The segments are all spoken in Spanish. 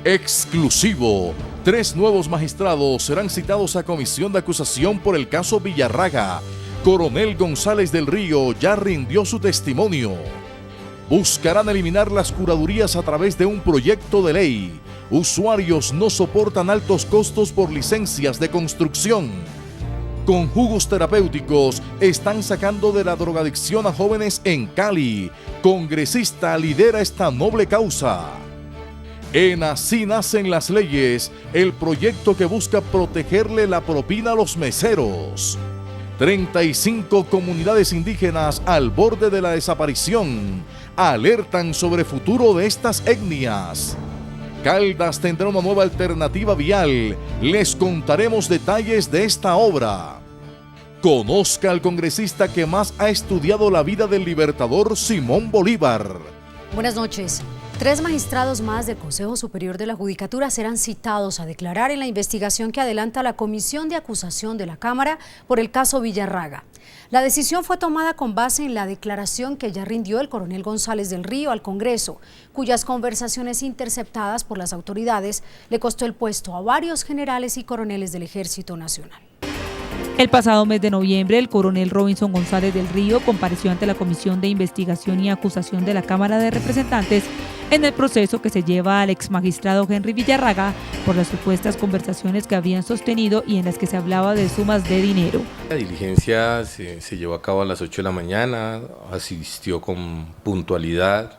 Exclusivo. 3 nuevos magistrados serán citados a comisión de acusación por el caso Villarraga. Coronel González del Río ya rindió su testimonio. Buscarán eliminar las curadurías a través de un proyecto de ley. Usuarios no soportan altos costos por licencias de construcción. Con jugos terapéuticos están sacando de la drogadicción a jóvenes en Cali. Congresista lidera esta noble causa. En Así Nacen las Leyes, el proyecto que busca protegerle la propina a los meseros. 35 comunidades indígenas al borde de la desaparición alertan sobre futuro de estas etnias. Caldas tendrá una nueva alternativa vial. Les contaremos detalles de esta obra. Conozca al congresista que más ha estudiado la vida del libertador Simón Bolívar. Buenas noches. 3 magistrados más del Consejo Superior de la Judicatura serán citados a declarar en la investigación que adelanta la Comisión de Acusación de la Cámara por el caso Villarraga. La decisión fue tomada con base en la declaración que ya rindió el coronel González del Río al Congreso, cuyas conversaciones interceptadas por las autoridades le costó el puesto a varios generales y coroneles del Ejército Nacional. El pasado mes de noviembre, el coronel Robinson González del Río compareció ante la Comisión de Investigación y Acusación de la Cámara de Representantes en el proceso que se lleva al exmagistrado Henry Villarraga por las supuestas conversaciones que habían sostenido y en las que se hablaba de sumas de dinero. La diligencia se llevó a cabo a las 8 de la mañana, asistió con puntualidad,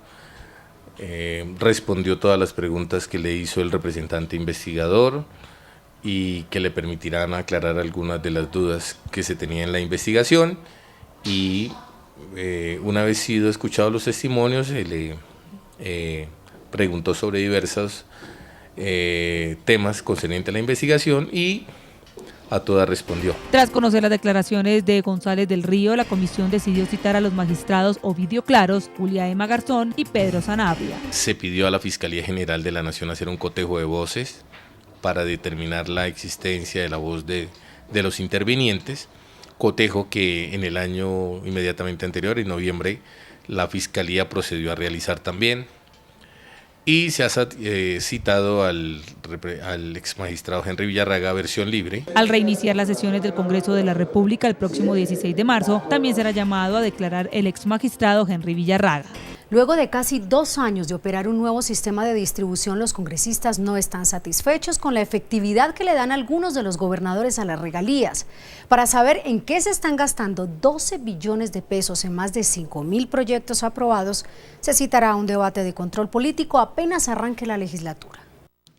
respondió todas las preguntas que le hizo el representante investigador y que le permitirán aclarar algunas de las dudas que se tenían en la investigación, y una vez sido escuchados los testimonios se le preguntó sobre diversos temas concernientes a la investigación y a todas respondió. Tras conocer las declaraciones de González del Río, la comisión decidió citar a los magistrados Ovidio Claros, Julia Emma Garzón y Pedro Sanabria. Se pidió a la Fiscalía General de la Nación hacer un cotejo de voces para determinar la existencia de la voz de los intervinientes, cotejo que en el año inmediatamente anterior, en noviembre, la Fiscalía procedió a realizar también, y se ha citado al exmagistrado Henry Villarraga a versión libre. Al reiniciar las sesiones del Congreso de la República el próximo 16 de marzo, también será llamado a declarar el exmagistrado Henry Villarraga. Luego de casi 2 años de operar un nuevo sistema de distribución, los congresistas no están satisfechos con la efectividad que le dan algunos de los gobernadores a las regalías. Para saber en qué se están gastando 12 billones de pesos en más de 5.000 proyectos aprobados, se citará un debate de control político apenas arranque la legislatura.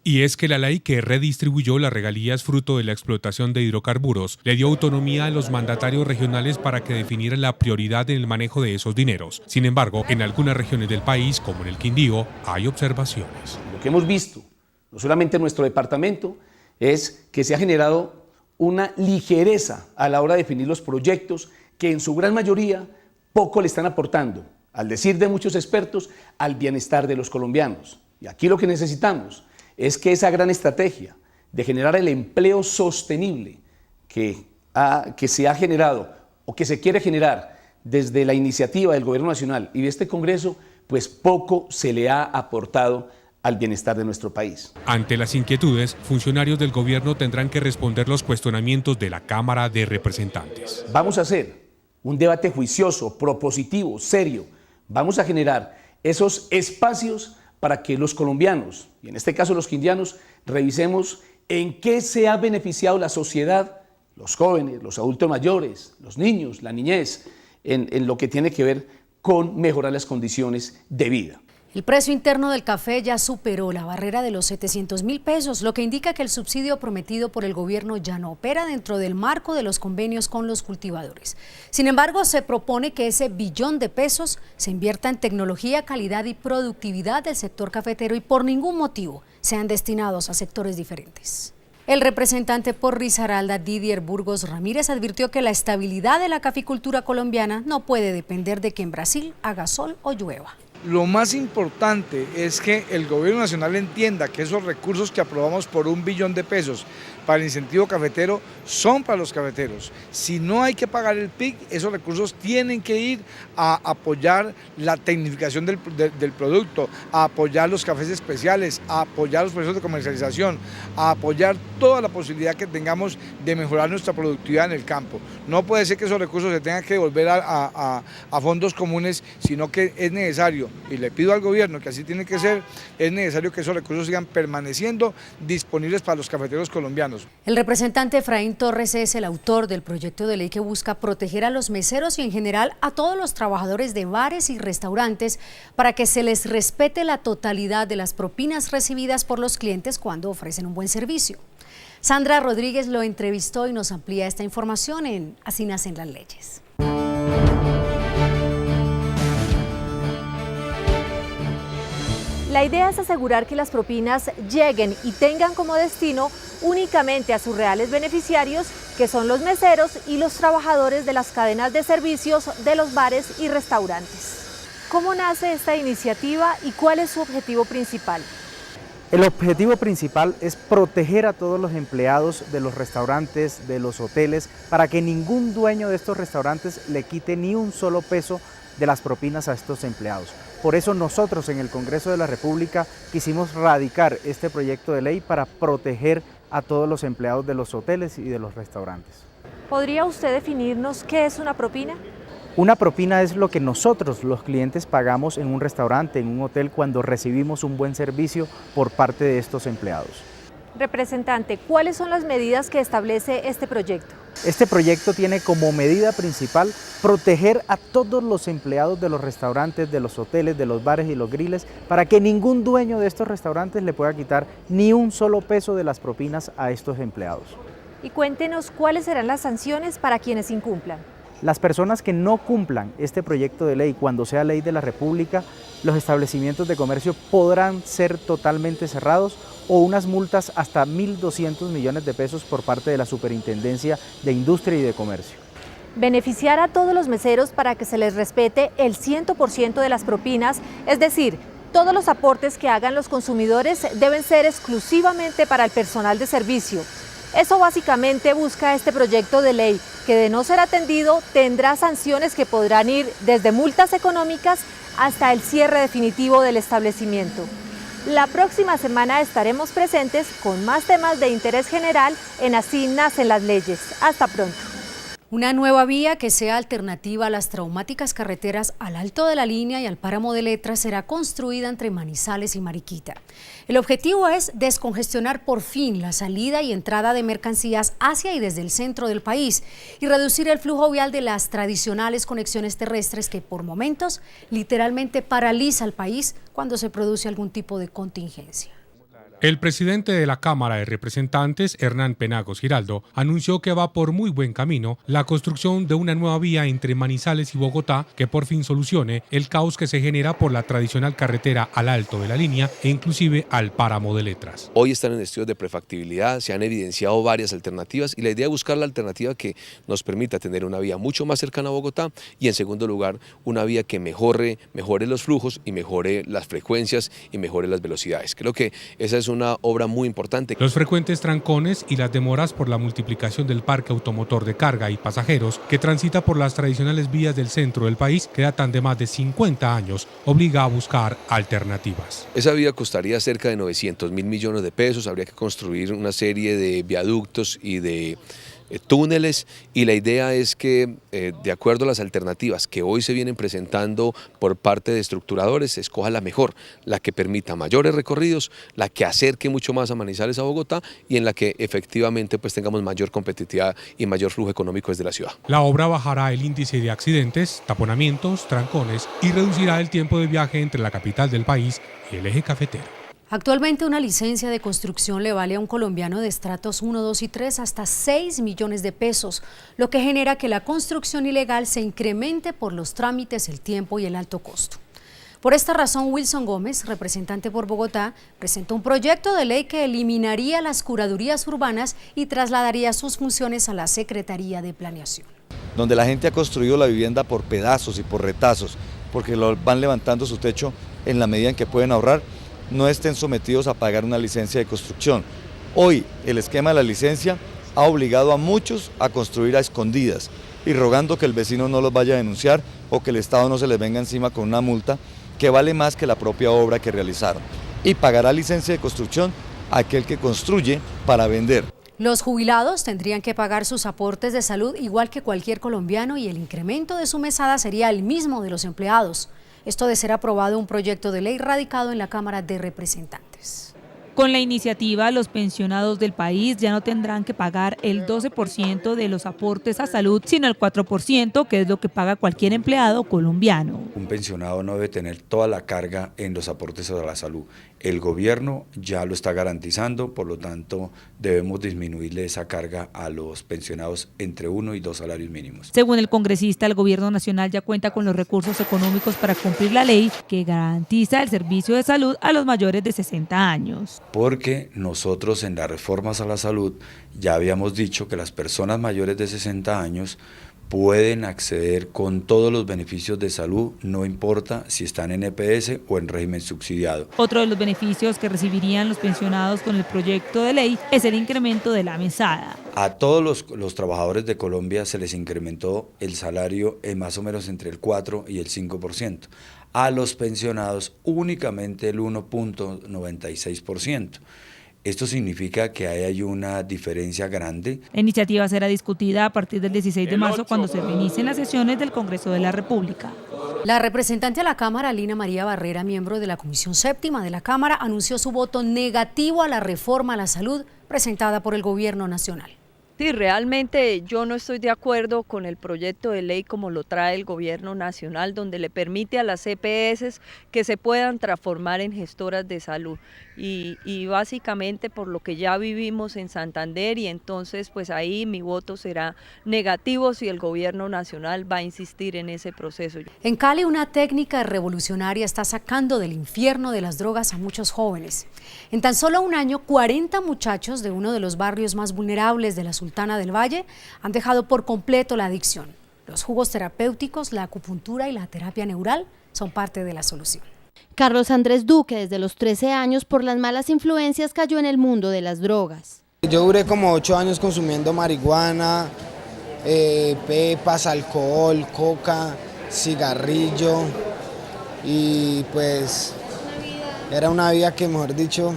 Y es que la ley que redistribuyó las regalías fruto de la explotación de hidrocarburos le dio autonomía a los mandatarios regionales para que definieran la prioridad en el manejo de esos dineros. Sin embargo, en algunas regiones del país, como en el Quindío, hay observaciones. Lo que hemos visto, no solamente en nuestro departamento, es que se ha generado una ligereza a la hora de definir los proyectos que en su gran mayoría poco le están aportando, al decir de muchos expertos, al bienestar de los colombianos. Y aquí lo que necesitamos es que esa gran estrategia de generar el empleo sostenible que se ha generado o que se quiere generar desde la iniciativa del Gobierno Nacional y de este Congreso, pues poco se le ha aportado al bienestar de nuestro país. Ante las inquietudes, funcionarios del gobierno tendrán que responder los cuestionamientos de la Cámara de Representantes. Vamos a hacer un debate juicioso, propositivo, serio. Vamos a generar esos espacios para que los colombianos, y en este caso los quindianos, revisemos en qué se ha beneficiado la sociedad, los jóvenes, los adultos mayores, los niños, la niñez, en lo que tiene que ver con mejorar las condiciones de vida. El precio interno del café ya superó la barrera de los 700.000 pesos, lo que indica que el subsidio prometido por el gobierno ya no opera dentro del marco de los convenios con los cultivadores. Sin embargo, se propone que ese billón de pesos se invierta en tecnología, calidad y productividad del sector cafetero y por ningún motivo sean destinados a sectores diferentes. El representante por Risaralda, Didier Burgos Ramírez, advirtió que la estabilidad de la caficultura colombiana no puede depender de que en Brasil haga sol o llueva. Lo más importante es que el gobierno nacional entienda que esos recursos que aprobamos por 1 billón de pesos para el incentivo cafetero son para los cafeteros. Si no hay que pagar el PIC, esos recursos tienen que ir a apoyar la tecnificación del producto, a apoyar los cafés especiales, a apoyar los procesos de comercialización, a apoyar toda la posibilidad que tengamos de mejorar nuestra productividad en el campo. No puede ser que esos recursos se tengan que devolver a fondos comunes, sino que es necesario, y le pido al gobierno que así tiene que ser, es necesario que esos recursos sigan permaneciendo disponibles para los cafeteros colombianos. El representante Efraín Torres es el autor del proyecto de ley que busca proteger a los meseros y en general a todos los trabajadores de bares y restaurantes para que se les respete la totalidad de las propinas recibidas por los clientes cuando ofrecen un buen servicio. Sandra Rodríguez lo entrevistó y nos amplía esta información en Así nacen las leyes. La idea es asegurar que las propinas lleguen y tengan como destino únicamente a sus reales beneficiarios, que son los meseros y los trabajadores de las cadenas de servicios de los bares y restaurantes. ¿Cómo nace esta iniciativa y cuál es su objetivo principal? El objetivo principal es proteger a todos los empleados de los restaurantes, de los hoteles, para que ningún dueño de estos restaurantes le quite ni un solo peso de las propinas a estos empleados. Por eso nosotros en el Congreso de la República quisimos radicar este proyecto de ley para proteger a todos los empleados de los hoteles y de los restaurantes. ¿Podría usted definirnos qué es una propina? Una propina es lo que nosotros, los clientes, pagamos en un restaurante, en un hotel, cuando recibimos un buen servicio por parte de estos empleados. Representante, ¿cuáles son las medidas que establece este proyecto? Este proyecto tiene como medida principal proteger a todos los empleados de los restaurantes, de los hoteles, de los bares y los griles, para que ningún dueño de estos restaurantes le pueda quitar ni un solo peso de las propinas a estos empleados. Y cuéntenos cuáles serán las sanciones para quienes incumplan. Las personas que no cumplan este proyecto de ley cuando sea ley de la República, los establecimientos de comercio podrán ser totalmente cerrados o unas multas hasta 1.200 millones de pesos por parte de la Superintendencia de Industria y de Comercio. Beneficiar a todos los meseros para que se les respete el 100% de las propinas, es decir, todos los aportes que hagan los consumidores deben ser exclusivamente para el personal de servicio. Eso básicamente busca este proyecto de ley, que de no ser atendido tendrá sanciones que podrán ir desde multas económicas hasta el cierre definitivo del establecimiento. La próxima semana estaremos presentes con más temas de interés general en Así nacen las leyes. Hasta pronto. Una nueva vía que sea alternativa a las traumáticas carreteras al Alto de la Línea y al Páramo de Letras será construida entre Manizales y Mariquita. El objetivo es descongestionar por fin la salida y entrada de mercancías hacia y desde el centro del país y reducir el flujo vial de las tradicionales conexiones terrestres que por momentos literalmente paraliza al país cuando se produce algún tipo de contingencia. El presidente de la Cámara de Representantes, Hernán Penagos Giraldo, anunció que va por muy buen camino la construcción de una nueva vía entre Manizales y Bogotá que por fin solucione el caos que se genera por la tradicional carretera al Alto de la Línea e inclusive al Páramo de Letras. Hoy están en estudios de prefactibilidad, se han evidenciado varias alternativas y la idea es buscar la alternativa que nos permita tener una vía mucho más cercana a Bogotá y en segundo lugar una vía que mejore los flujos y mejore las frecuencias y mejore las velocidades. Creo que esa es una obra muy importante. Los frecuentes trancones y las demoras por la multiplicación del parque automotor de carga y pasajeros que transita por las tradicionales vías del centro del país, que datan de más de 50 años, obliga a buscar alternativas. Esa vía costaría cerca de 900.000 millones de pesos, habría que construir una serie de viaductos y de túneles y la idea es que de acuerdo a las alternativas que hoy se vienen presentando por parte de estructuradores, se escoja la mejor, la que permita mayores recorridos, la que acerque mucho más a Manizales a Bogotá y en la que efectivamente pues tengamos mayor competitividad y mayor flujo económico desde la ciudad. La obra bajará el índice de accidentes, taponamientos, trancones y reducirá el tiempo de viaje entre la capital del país y el eje cafetero. Actualmente una licencia de construcción le vale a un colombiano de estratos 1, 2 y 3 hasta 6 millones de pesos, lo que genera que la construcción ilegal se incremente por los trámites, el tiempo y el alto costo. Por esta razón, Wilson Gómez, representante por Bogotá, presentó un proyecto de ley que eliminaría las curadurías urbanas y trasladaría sus funciones a la Secretaría de Planeación. Donde la gente ha construido la vivienda por pedazos y por retazos, porque lo van levantando su techo en la medida en que pueden ahorrar, no estén sometidos a pagar una licencia de construcción. Hoy el esquema de la licencia ha obligado a muchos a construir a escondidas y rogando que el vecino no los vaya a denunciar o que el Estado no se les venga encima con una multa que vale más que la propia obra que realizaron. Y pagará licencia de construcción aquel que construye para vender. Los jubilados tendrían que pagar sus aportes de salud igual que cualquier colombiano y el incremento de su mesada sería el mismo de los empleados. Esto de ser aprobado un proyecto de ley radicado en la Cámara de Representantes. Con la iniciativa, los pensionados del país ya no tendrán que pagar el 12% de los aportes a salud, sino el 4%, que es lo que paga cualquier empleado colombiano. Un pensionado no debe tener toda la carga en los aportes a la salud. El gobierno ya lo está garantizando, por lo tanto debemos disminuirle esa carga a los pensionados entre 1 y 2 salarios mínimos. Según el congresista, el gobierno nacional ya cuenta con los recursos económicos para cumplir la ley que garantiza el servicio de salud a los mayores de 60 años. Porque nosotros en las reformas a la salud ya habíamos dicho que las personas mayores de 60 años pueden acceder con todos los beneficios de salud, no importa si están en EPS o en régimen subsidiado. Otro de los beneficios que recibirían los pensionados con el proyecto de ley es el incremento de la mesada. A todos los trabajadores de Colombia se les incrementó el salario en más o menos entre el 4 y el 5%. A los pensionados únicamente el 1.96%. Esto significa que hay una diferencia grande. La iniciativa será discutida a partir del 16 de marzo cuando se reinicien las sesiones del Congreso de la República. La representante a la Cámara, Lina María Barrera, miembro de la Comisión Séptima de la Cámara, anunció su voto negativo a la reforma a la salud presentada por el Gobierno Nacional. Sí, realmente yo no estoy de acuerdo con el proyecto de ley como lo trae el Gobierno Nacional, donde le permite a las EPS que se puedan transformar en gestoras de salud. Y básicamente por lo que ya vivimos en Santander, y entonces pues ahí mi voto será negativo si el Gobierno Nacional va a insistir en ese proceso. En Cali, una técnica revolucionaria está sacando del infierno de las drogas a muchos jóvenes. En tan solo un año, 40 muchachos de uno de los barrios más vulnerables de la Sultana del Valle han dejado por completo la adicción. Los jugos terapéuticos, la acupuntura y la terapia neural son parte de la solución. Carlos Andrés Duque, desde los 13 años, por las malas influencias, cayó en el mundo de las drogas. Yo duré como 8 años consumiendo marihuana, pepas, alcohol, coca, cigarrillo, y pues era una vida que, mejor dicho,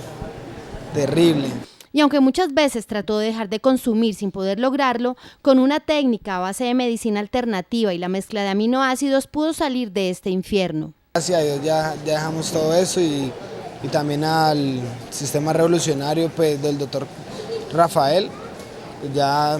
terrible. Y aunque muchas veces trató de dejar de consumir sin poder lograrlo, con una técnica a base de medicina alternativa y la mezcla de aminoácidos pudo salir de este infierno. Gracias a Dios ya dejamos todo eso y también al sistema revolucionario pues, del doctor Rafael, ya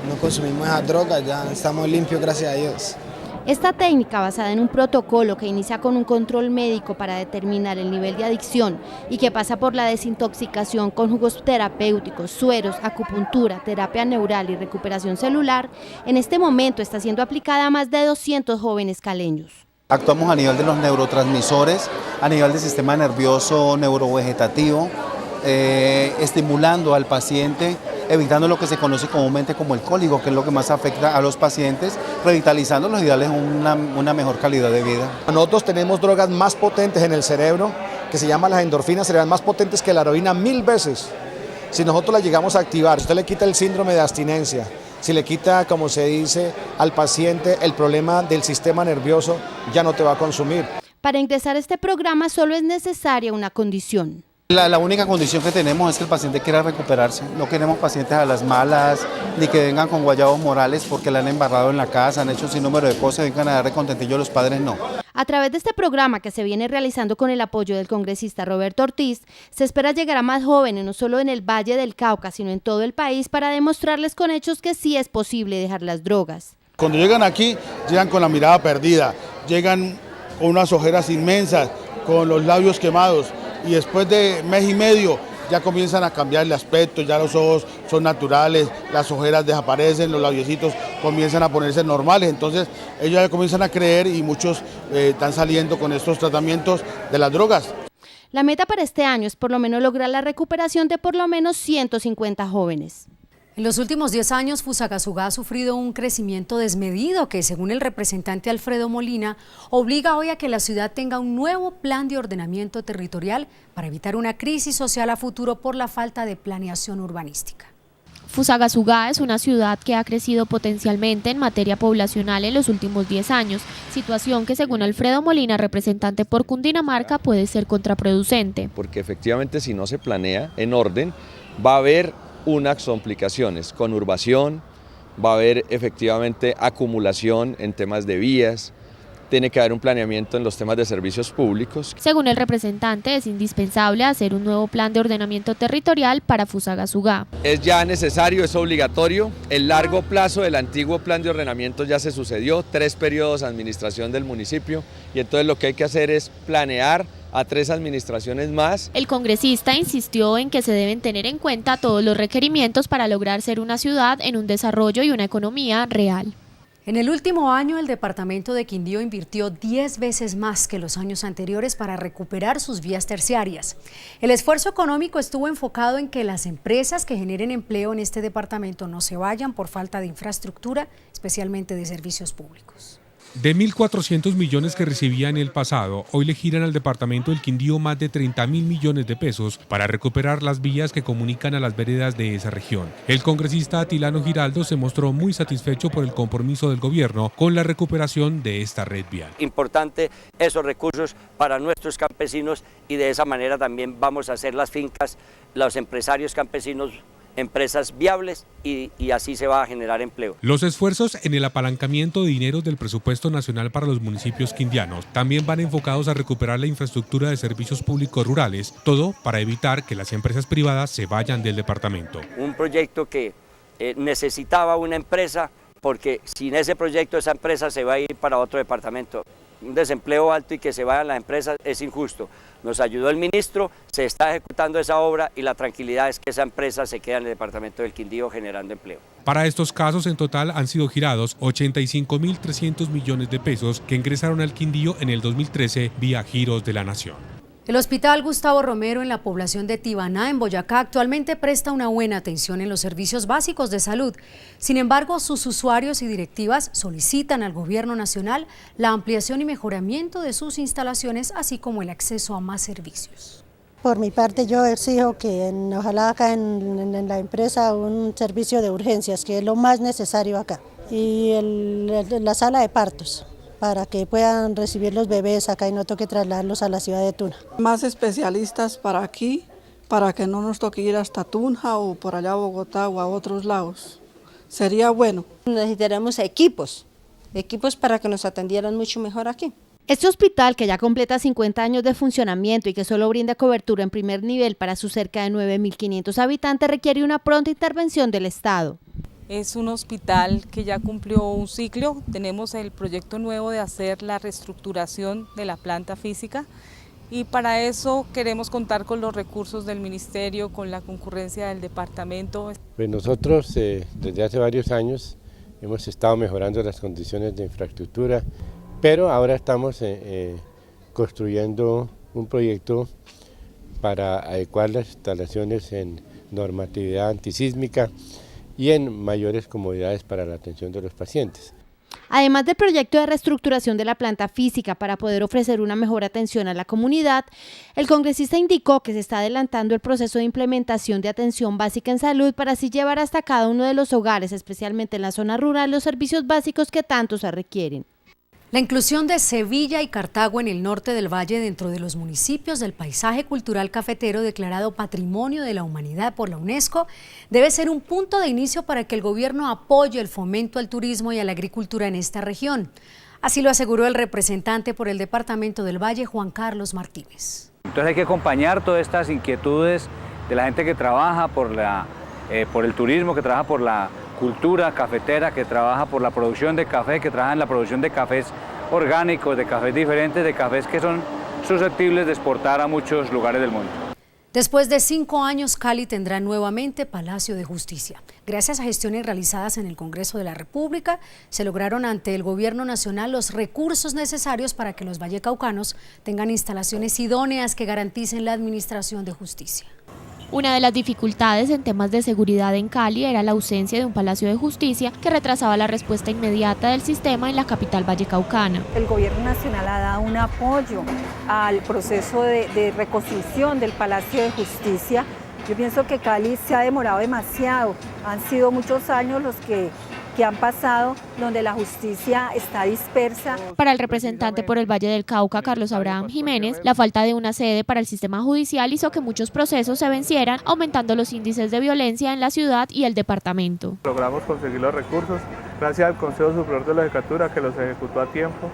no consumimos esa droga, ya estamos limpios, gracias a Dios. Esta técnica, basada en un protocolo que inicia con un control médico para determinar el nivel de adicción y que pasa por la desintoxicación con jugos terapéuticos, sueros, acupuntura, terapia neural y recuperación celular, en este momento está siendo aplicada a más de 200 jóvenes caleños. Actuamos a nivel de los neurotransmisores, a nivel del sistema nervioso neurovegetativo, estimulando al paciente, evitando lo que se conoce comúnmente como el cólico, que es lo que más afecta a los pacientes, revitalizándolos y darles una mejor calidad de vida. Nosotros tenemos drogas más potentes en el cerebro, que se llaman las endorfinas, serán más potentes que la heroína 1000 veces. Si nosotros las llegamos a activar, usted le quita el síndrome de abstinencia, si le quita, como se dice, al paciente el problema del sistema nervioso, ya no te va a consumir. Para ingresar a este programa solo es necesaria una condición. La única condición que tenemos es que el paciente quiera recuperarse. No queremos pacientes a las malas, ni que vengan con guayabos morales porque la han embarrado en la casa, han hecho un sinnúmero de cosas, vengan a dar de contentillo a los padres, no. A través de este programa que se viene realizando con el apoyo del congresista Roberto Ortiz, se espera llegar a más jóvenes, no solo en el Valle del Cauca, sino en todo el país, para demostrarles con hechos que sí es posible dejar las drogas. Cuando llegan aquí, llegan con la mirada perdida, llegan con unas ojeras inmensas, con los labios quemados, y después de mes y medio ya comienzan a cambiar el aspecto, ya los ojos son naturales, las ojeras desaparecen, los labiositos comienzan a ponerse normales, entonces ellos ya comienzan a creer y muchos están saliendo con estos tratamientos de las drogas. La meta para este año es por lo menos lograr la recuperación de por lo menos 150 jóvenes. En los últimos 10 años, Fusagasugá ha sufrido un crecimiento desmedido que, según el representante Alfredo Molina, obliga hoy a que la ciudad tenga un nuevo plan de ordenamiento territorial para evitar una crisis social a futuro por la falta de planeación urbanística. Fusagasugá es una ciudad que ha crecido potencialmente en materia poblacional en los últimos 10 años, situación que según Alfredo Molina, representante por Cundinamarca, puede ser contraproducente. Porque efectivamente si no se planea en orden, va a haber unas complicaciones, conurbación, va a haber efectivamente acumulación en temas de vías, tiene que haber un planeamiento en los temas de servicios públicos. Según el representante, es indispensable hacer un nuevo plan de ordenamiento territorial para Fusagasugá. Es ya necesario, es obligatorio. El largo plazo del antiguo plan de ordenamiento ya se sucedió, 3 periodos de administración del municipio, y entonces lo que hay que hacer es planear a 3 administraciones más. El congresista insistió en que se deben tener en cuenta todos los requerimientos para lograr ser una ciudad en un desarrollo y una economía real. En el último año, el departamento de Quindío invirtió 10 veces más que los años anteriores para recuperar sus vías terciarias. El esfuerzo económico estuvo enfocado en que las empresas que generen empleo en este departamento no se vayan por falta de infraestructura, especialmente de servicios públicos. De 1.400 millones que recibía en el pasado, hoy le giran al departamento del Quindío más de 30.000 millones de pesos para recuperar las vías que comunican a las veredas de esa región. El congresista Atilano Giraldo se mostró muy satisfecho por el compromiso del gobierno con la recuperación de esta red vial. Importante esos recursos para nuestros campesinos y de esa manera también vamos a hacer las fincas, los empresarios campesinos, empresas viables y así se va a generar empleo. Los esfuerzos en el apalancamiento de dinero del presupuesto nacional para los municipios quindianos también van enfocados a recuperar la infraestructura de servicios públicos rurales, todo para evitar que las empresas privadas se vayan del departamento. Un proyecto que necesitaba una empresa, porque sin ese proyecto esa empresa se va a ir para otro departamento. Un desempleo alto y que se vayan las empresas es injusto. Nos ayudó el ministro, se está ejecutando esa obra y la tranquilidad es que esa empresa se queda en el departamento del Quindío generando empleo. Para estos casos en total han sido girados 85.300 millones de pesos que ingresaron al Quindío en el 2013 vía giros de la Nación. El Hospital Gustavo Romero en la población de Tibaná, en Boyacá, actualmente presta una buena atención en los servicios básicos de salud. Sin embargo, sus usuarios y directivas solicitan al Gobierno Nacional la ampliación y mejoramiento de sus instalaciones, así como el acceso a más servicios. Por mi parte, yo exijo que ojalá acá en la empresa un servicio de urgencias, que es lo más necesario acá, y la sala de partos, para que puedan recibir los bebés acá y no toque trasladarlos a la ciudad de Tuna. Más especialistas para aquí, para que no nos toque ir hasta Tunja o por allá a Bogotá o a otros lados. Sería bueno. Necesitaremos equipos para que nos atendieran mucho mejor aquí. Este hospital, que ya completa 50 años de funcionamiento y que solo brinda cobertura en primer nivel para sus cerca de 9.500 habitantes, requiere una pronta intervención del Estado. Es un hospital que ya cumplió un ciclo, tenemos el proyecto nuevo de hacer la reestructuración de la planta física y para eso queremos contar con los recursos del ministerio, con la concurrencia del departamento. Pues nosotros desde hace varios años hemos estado mejorando las condiciones de infraestructura, pero ahora estamos construyendo un proyecto para adecuar las instalaciones en normatividad antisísmica y en mayores comodidades para la atención de los pacientes. Además del proyecto de reestructuración de la planta física para poder ofrecer una mejor atención a la comunidad, el congresista indicó que se está adelantando el proceso de implementación de atención básica en salud para así llevar hasta cada uno de los hogares, especialmente en la zona rural, los servicios básicos que tanto se requieren. La inclusión de Sevilla y Cartago en el norte del valle dentro de los municipios del paisaje cultural cafetero declarado Patrimonio de la Humanidad por la UNESCO debe ser un punto de inicio para que el gobierno apoye el fomento al turismo y a la agricultura en esta región. Así lo aseguró el representante por el departamento del Valle, Juan Carlos Martínez. Entonces hay que acompañar todas estas inquietudes de la gente que trabaja por el turismo, que trabaja por la cultura cafetera, que trabaja por la producción de café, que trabaja en la producción de cafés orgánicos, de cafés diferentes, de cafés que son susceptibles de exportar a muchos lugares del mundo. Después de 5 años, Cali tendrá nuevamente Palacio de Justicia. Gracias a gestiones realizadas en el Congreso de la República, se lograron ante el Gobierno Nacional los recursos necesarios para que los vallecaucanos tengan instalaciones idóneas que garanticen la administración de justicia. Una de las dificultades en temas de seguridad en Cali era la ausencia de un palacio de justicia que retrasaba la respuesta inmediata del sistema en la capital vallecaucana. El gobierno nacional ha dado un apoyo al proceso de reconstrucción del palacio de justicia. Yo pienso que Cali se ha demorado demasiado, han sido muchos años los que han pasado, donde la justicia está dispersa. Para el representante por el Valle del Cauca, Carlos Abraham Jiménez, la falta de una sede para el sistema judicial hizo que muchos procesos se vencieran, aumentando los índices de violencia en la ciudad y el departamento. Logramos conseguir los recursos gracias al Consejo Superior de la Judicatura, que los ejecutó a tiempo.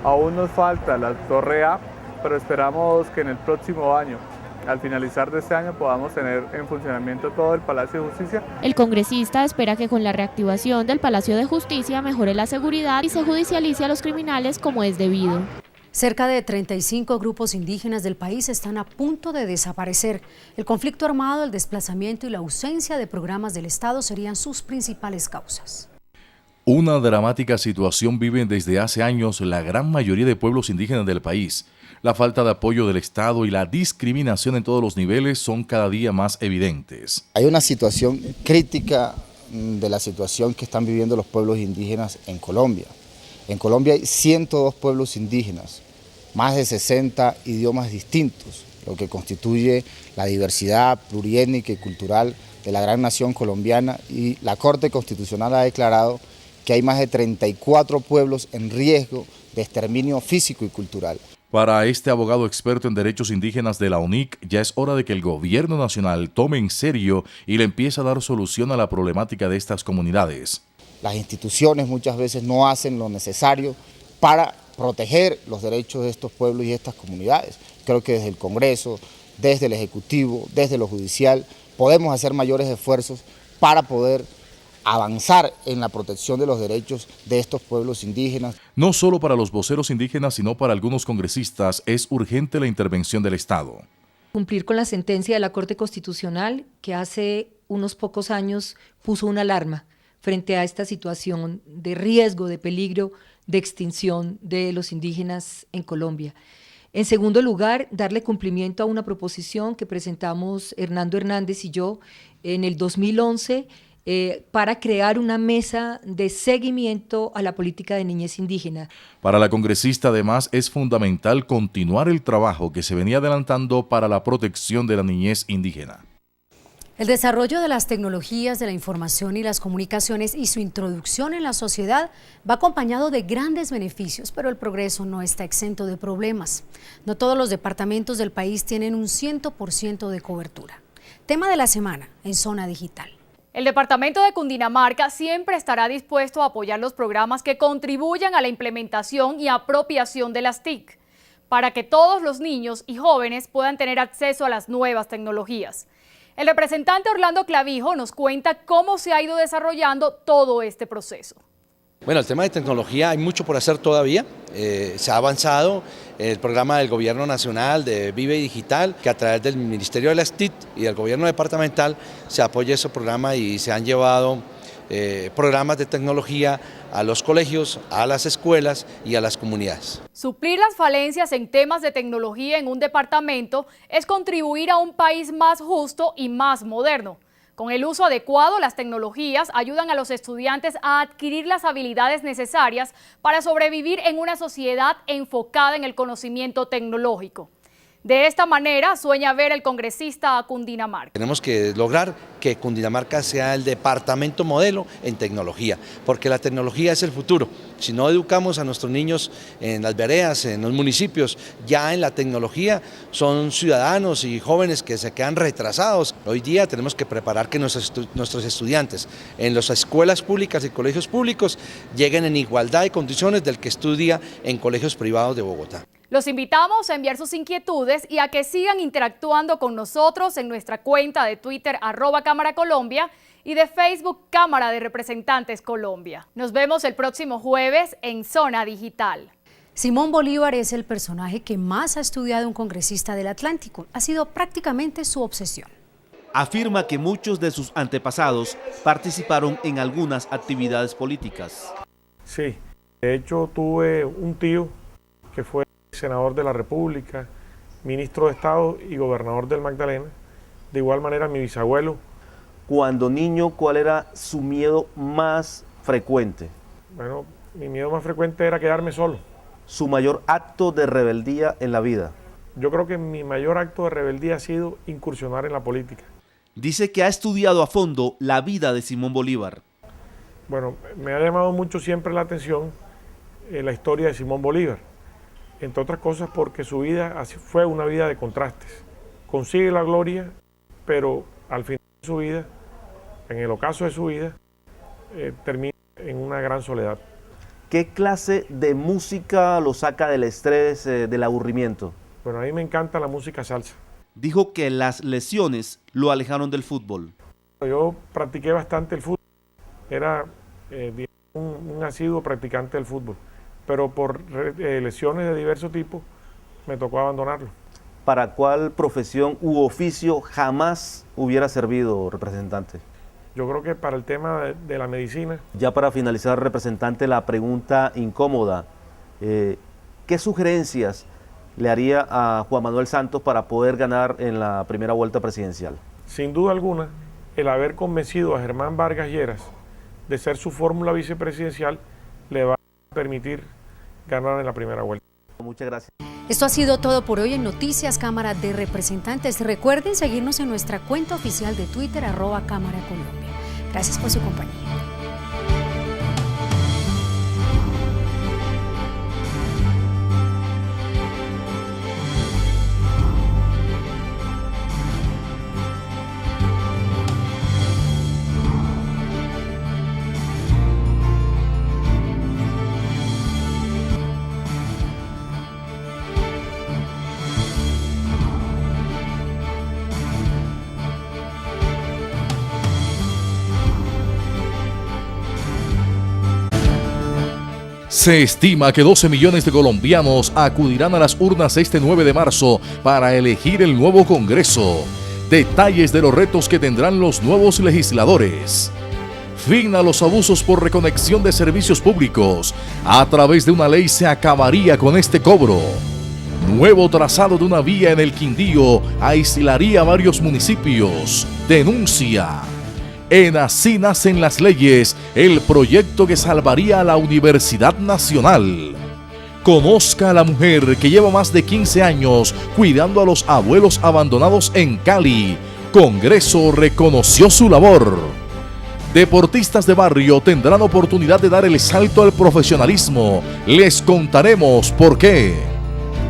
Aún nos falta la Torre A, pero esperamos que en el próximo año, al finalizar de este año, podamos tener en funcionamiento todo el Palacio de Justicia. El congresista espera que con la reactivación del Palacio de Justicia mejore la seguridad y se judicialice a los criminales como es debido. Cerca de 35 grupos indígenas del país están a punto de desaparecer. El conflicto armado, el desplazamiento y la ausencia de programas del Estado serían sus principales causas. Una dramática situación viven desde hace años la gran mayoría de pueblos indígenas del país. La falta de apoyo del Estado y la discriminación en todos los niveles son cada día más evidentes. Hay una situación crítica de la situación que están viviendo los pueblos indígenas en Colombia. En Colombia hay 102 pueblos indígenas, más de 60 idiomas distintos, lo que constituye la diversidad pluriétnica y cultural de la gran nación colombiana, y la Corte Constitucional ha declarado que hay más de 34 pueblos en riesgo de exterminio físico y cultural. Para este abogado experto en derechos indígenas de la UNIC, ya es hora de que el gobierno nacional tome en serio y le empiece a dar solución a la problemática de estas comunidades. Las instituciones muchas veces no hacen lo necesario para proteger los derechos de estos pueblos y estas comunidades. Creo que desde el Congreso, desde el Ejecutivo, desde lo judicial, podemos hacer mayores esfuerzos para poder avanzar en la protección de los derechos de estos pueblos indígenas. No solo para los voceros indígenas, sino para algunos congresistas es urgente la intervención del Estado. Cumplir con la sentencia de la Corte Constitucional, que hace unos pocos años puso una alarma frente a esta situación de riesgo, de peligro, de extinción de los indígenas en Colombia. En segundo lugar, darle cumplimiento a una proposición que presentamos Hernando Hernández y yo en el 2011, para crear una mesa de seguimiento a la política de niñez indígena. Para la congresista, además, es fundamental continuar el trabajo que se venía adelantando para la protección de la niñez indígena. El desarrollo de las tecnologías de la información y las comunicaciones y su introducción en la sociedad va acompañado de grandes beneficios, pero el progreso no está exento de problemas. No todos los departamentos del país tienen un 100% de cobertura. Tema de la semana en Zona Digital. El departamento de Cundinamarca siempre estará dispuesto a apoyar los programas que contribuyan a la implementación y apropiación de las TIC, para que todos los niños y jóvenes puedan tener acceso a las nuevas tecnologías. El representante Orlando Clavijo nos cuenta cómo se ha ido desarrollando todo este proceso. Bueno, el tema de tecnología hay mucho por hacer todavía. Se ha avanzado el programa del Gobierno Nacional de Vive Digital, que a través del Ministerio de las TIC y del Gobierno Departamental se apoya ese programa y se han llevado programas de tecnología a los colegios, a las escuelas y a las comunidades. Suplir las falencias en temas de tecnología en un departamento es contribuir a un país más justo y más moderno. Con el uso adecuado, las tecnologías ayudan a los estudiantes a adquirir las habilidades necesarias para sobrevivir en una sociedad enfocada en el conocimiento tecnológico. De esta manera sueña ver el congresista a Cundinamarca. Tenemos que lograr que Cundinamarca sea el departamento modelo en tecnología, porque la tecnología es el futuro. Si no educamos a nuestros niños en las veredas, en los municipios, ya en la tecnología, son ciudadanos y jóvenes que se quedan retrasados. Hoy día tenemos que preparar que nuestros estudiantes en las escuelas públicas y colegios públicos lleguen en igualdad de condiciones del que estudia en colegios privados de Bogotá. Los invitamos a enviar sus inquietudes y a que sigan interactuando con nosotros en nuestra cuenta de Twitter @CámaraColombia y de Facebook Cámara de Representantes Colombia. Nos vemos el próximo jueves en Zona Digital. Simón Bolívar es el personaje que más ha estudiado un congresista del Atlántico. Ha sido prácticamente su obsesión. Afirma que muchos de sus antepasados participaron en algunas actividades políticas. Sí, de hecho tuve un tío que fue senador de la República, ministro de Estado y gobernador del Magdalena, de igual manera mi bisabuelo. Cuando niño, ¿cuál era su miedo más frecuente? Bueno, mi miedo más frecuente era quedarme solo. Su mayor acto de rebeldía en la vida. Yo creo que mi mayor acto de rebeldía ha sido incursionar en la política. Dice que ha estudiado a fondo la vida de Simón Bolívar. Bueno, me ha llamado mucho siempre la atención la historia de Simón Bolívar, entre otras cosas porque su vida fue una vida de contrastes. Consigue la gloria, pero al final de su vida, en el ocaso de su vida, termina en una gran soledad. ¿Qué clase de música lo saca del estrés, del aburrimiento? Bueno, a mí me encanta la música salsa. Dijo que las lesiones lo alejaron del fútbol. Yo practiqué bastante el fútbol, era un asiduo practicante del fútbol, pero por lesiones de diversos tipos me tocó abandonarlo. ¿Para cuál profesión u oficio jamás hubiera servido, representante? Yo creo que para el tema de la medicina. Ya para finalizar, representante, la pregunta incómoda. ¿Qué sugerencias le haría a Juan Manuel Santos para poder ganar en la primera vuelta presidencial? Sin duda alguna, el haber convencido a Germán Vargas Lleras de ser su fórmula vicepresidencial le va a permitir ganar en la primera vuelta. Muchas gracias. Esto ha sido todo por hoy en Noticias Cámara de Representantes. Recuerden seguirnos en nuestra cuenta oficial de Twitter, @Cámara Colombia. Gracias por su compañía. Se estima que 12 millones de colombianos acudirán a las urnas este 9 de marzo para elegir el nuevo Congreso. Detalles de los retos que tendrán los nuevos legisladores. Fin a los abusos por reconexión de servicios públicos. A través de una ley se acabaría con este cobro. Nuevo trazado de una vía en el Quindío aislaría varios municipios. Denuncia. En Así Nacen las Leyes, el proyecto que salvaría a la Universidad Nacional. Conozca a la mujer que lleva más de 15 años cuidando a los abuelos abandonados en Cali. Congreso reconoció su labor. Deportistas de barrio tendrán oportunidad de dar el salto al profesionalismo. Les contaremos por qué.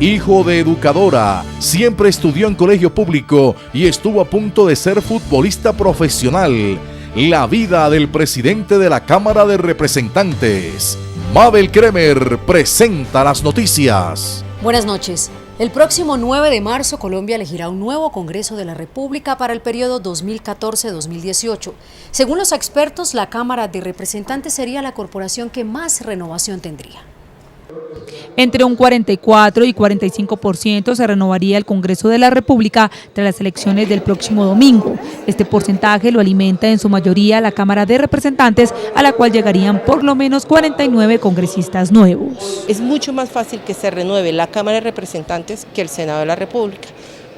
Hijo de educadora, siempre estudió en colegio público y estuvo a punto de ser futbolista profesional. La vida del presidente de la Cámara de Representantes. Mabel Kremer presenta las noticias. Buenas noches. El próximo 9 de marzo Colombia elegirá un nuevo Congreso de la República para el periodo 2014-2018. Según los expertos, la Cámara de Representantes sería la corporación que más renovación tendría. Entre un 44 y 45% se renovaría el Congreso de la República tras las elecciones del próximo domingo. Este porcentaje lo alimenta en su mayoría la Cámara de Representantes, a la cual llegarían por lo menos 49 congresistas nuevos. Es mucho más fácil que se renueve la Cámara de Representantes que el Senado de la República,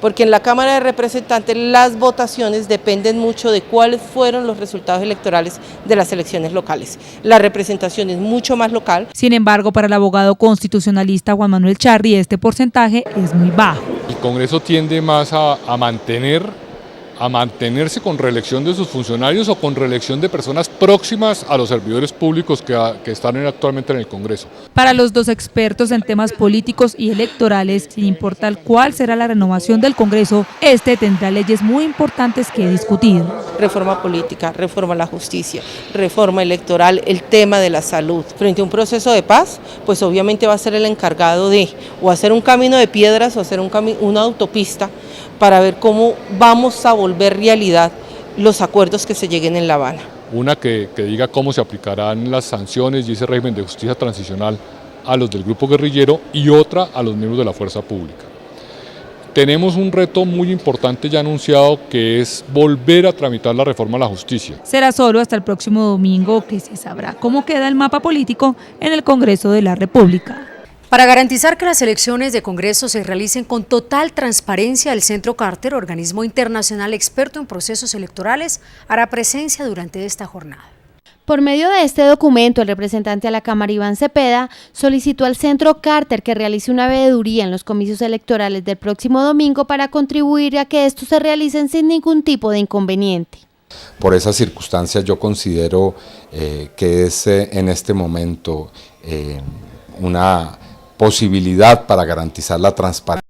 porque en la Cámara de Representantes las votaciones dependen mucho de cuáles fueron los resultados electorales de las elecciones locales. La representación es mucho más local. Sin embargo, para el abogado constitucionalista Juan Manuel Charri, este porcentaje es muy bajo. El Congreso tiende más a mantenerse con reelección de sus funcionarios o con reelección de personas próximas a los servidores públicos que están actualmente en el Congreso. Para los dos expertos en temas políticos y electorales, sin importar cuál será la renovación del Congreso, este tendrá leyes muy importantes que discutir. Reforma política, reforma a la justicia, reforma electoral, el tema de la salud. Frente a un proceso de paz, pues obviamente va a ser el encargado de o hacer un camino de piedras o hacer una autopista para ver cómo vamos a volver realidad los acuerdos que se lleguen en La Habana. Una que diga cómo se aplicarán las sanciones y ese régimen de justicia transicional a los del grupo guerrillero y otra a los miembros de la fuerza pública. Tenemos un reto muy importante ya anunciado que es volver a tramitar la reforma a la justicia. Será solo hasta el próximo domingo que se sabrá cómo queda el mapa político en el Congreso de la República. Para garantizar que las elecciones de Congreso se realicen con total transparencia, el Centro Carter, organismo internacional experto en procesos electorales, hará presencia durante esta jornada. Por medio de este documento, el representante a la Cámara, Iván Cepeda, solicitó al Centro Carter que realice una veeduría en los comicios electorales del próximo domingo para contribuir a que estos se realicen sin ningún tipo de inconveniente. Por esas circunstancias yo considero que es en este momento una posibilidad para garantizar la transparencia.